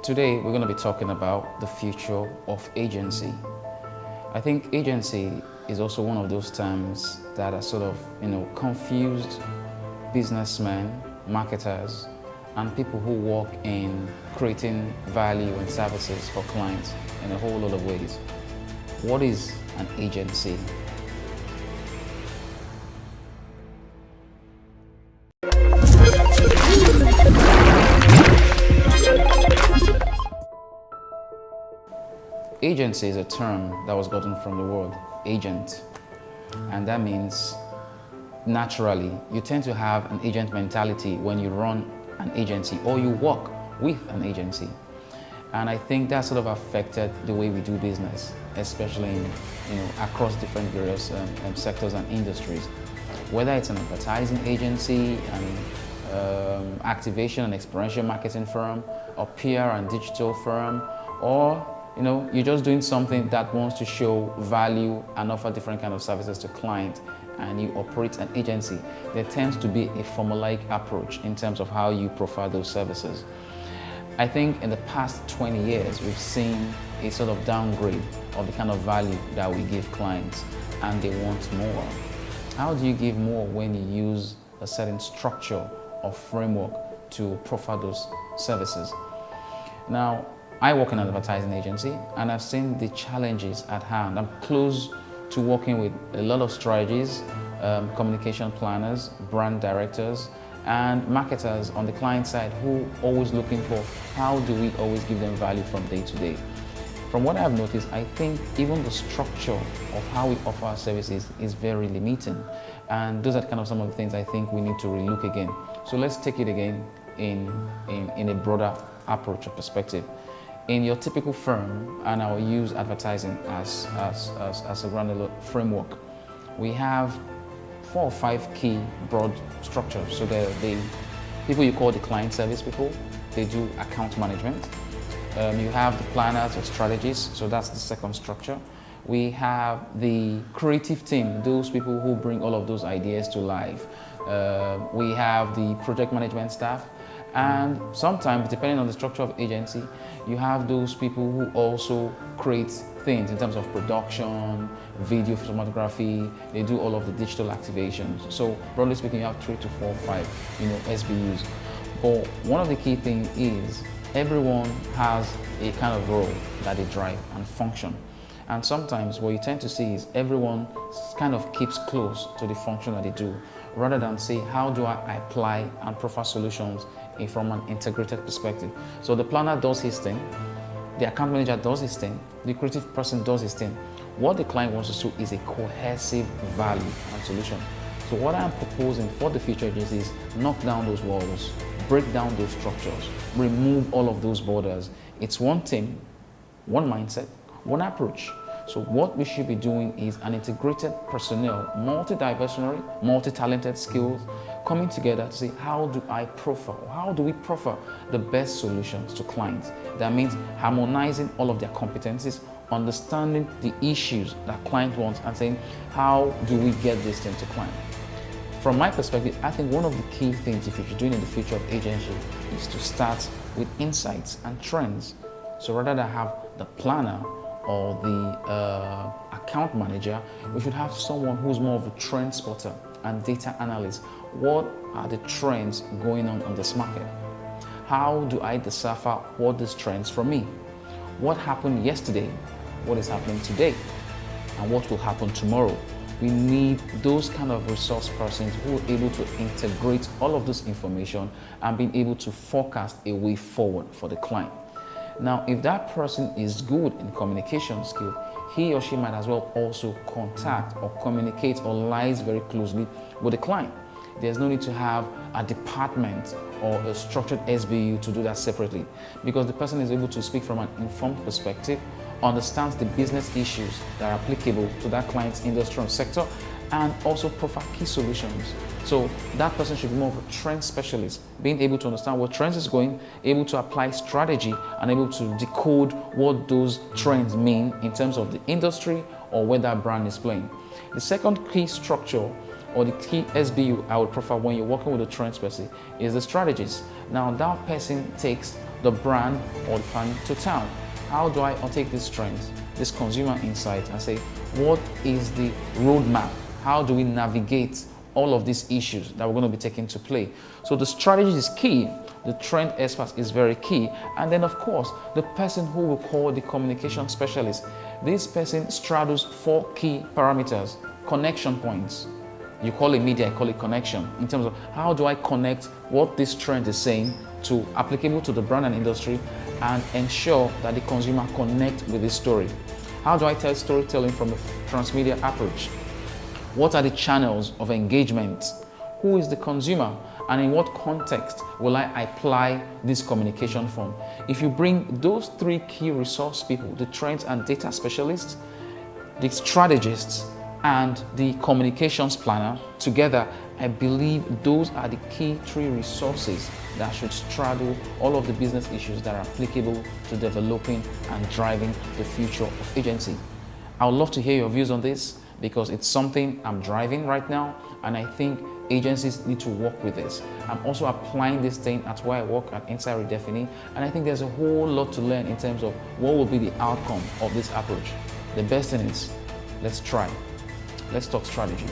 Today we're going to be talking about the future of agency. I think agency is also one of those terms that are sort of, confused businessmen, marketers, and people who work in creating value and services for clients in a whole lot of ways. What is an agency? Agency is a term that was gotten from the word agent, and that means naturally you tend to have an agent mentality when you run an agency or you work with an agency. And I think that sort of affected the way we do business, especially in, across different various sectors and industries. Whether it's an advertising agency, an activation and experiential marketing firm, or PR and digital firm, or you're just doing something that wants to show value and offer different kind of services to clients, and you operate an agency. There tends to be a formulaic approach in terms of how you profile those services. I think in the past 20 years, we've seen a sort of downgrade of the kind of value that we give clients, and they want more. How do you give more when you use a certain structure or framework to profile those services? Now, I work in an advertising agency, and I've seen the challenges at hand. I'm close to working with a lot of strategies, communication planners, brand directors, and marketers on the client side who are always looking for how do we always give them value from day to day. From what I've noticed, I think even the structure of how we offer our services is very limiting. And those are kind of some of the things I think we need to relook again. So let's take it again in a broader approach or perspective. In your typical firm, and I'll use advertising as a granular framework, we have 4 or 5 key broad structures. So the people you call the client service people, they do account management. You have the planners or strategists, so that's the second structure. We have the creative team, those people who bring all of those ideas to life. We have the project management staff. And sometimes, depending on the structure of agency, you have those people who also create things in terms of production, video photography. They do all of the digital activations. So broadly speaking, you have 3 to 4, 5, SBUs. But one of the key things is everyone has a kind of role that they drive and function. And sometimes what you tend to see is everyone kind of keeps close to the function that they do, rather than say, how do I apply and profile solutions from an integrated perspective? So the planner does his thing, the account manager does his thing, the creative person does his thing. What the client wants to see is a cohesive value and solution. So what I'm proposing for the future agency is knock down those walls, break down those structures, remove all of those borders. It's one team, one mindset, one approach. So what we should be doing is an integrated personnel, multi-diversity, multi-talented skills coming together to say, how do we profile the best solutions to clients? That means harmonizing all of their competencies, understanding the issues that client wants, and saying, how do we get this thing to client? From my perspective, I think one of the key things if you're doing in the future of agency is to start with insights and trends. So rather than have the planner or the account manager, we should have someone who's more of a trend spotter and data analyst. What are the trends going on this market? How do I decipher what these trends for me? What happened yesterday? What is happening today? And what will happen tomorrow? We need those kind of resource persons who are able to integrate all of this information and being able to forecast a way forward for the client. Now, if that person is good in communication skill, he or she might as well also contact or communicate or liaise very closely with the client. There's no need to have a department or a structured SBU to do that separately, because the person is able to speak from an informed perspective, understands the business issues that are applicable to that client's industry or sector, and also profile key solutions. So that person should be more of a trend specialist, being able to understand what trends is going, able to apply strategy, and able to decode what those trends mean in terms of the industry or where that brand is playing. The second key structure or the key SBU I would prefer when you're working with a trend specialist is the strategist. Now that person takes the brand or the plan to town. How do I take these trends, this consumer insight, and say, what is the roadmap? How do we navigate all of these issues that we're going to be taking to play? So the strategy is key, the trend expert is very key, and then of course, the person who we call the communication specialist. This person straddles 4 key parameters, connection points. You call it media, I call it connection, in terms of how do I connect what this trend is saying to applicable to the brand and industry and ensure that the consumer connect with this story. How do I tell storytelling from a transmedia approach? What are the channels of engagement? Who is the consumer? And in what context will I apply this communication from? If you bring those 3 key resource people, the trends and data specialists, the strategists, and the communications planner together, I believe those are the key 3 resources that should straddle all of the business issues that are applicable to developing and driving the future of agency. I would love to hear your views on this because it's something I'm driving right now, and I think agencies need to work with this. I'm also applying this thing at where I work at Inside Redefining, and I think there's a whole lot to learn in terms of what will be the outcome of this approach. The best thing is, let's try. Let's talk strategy.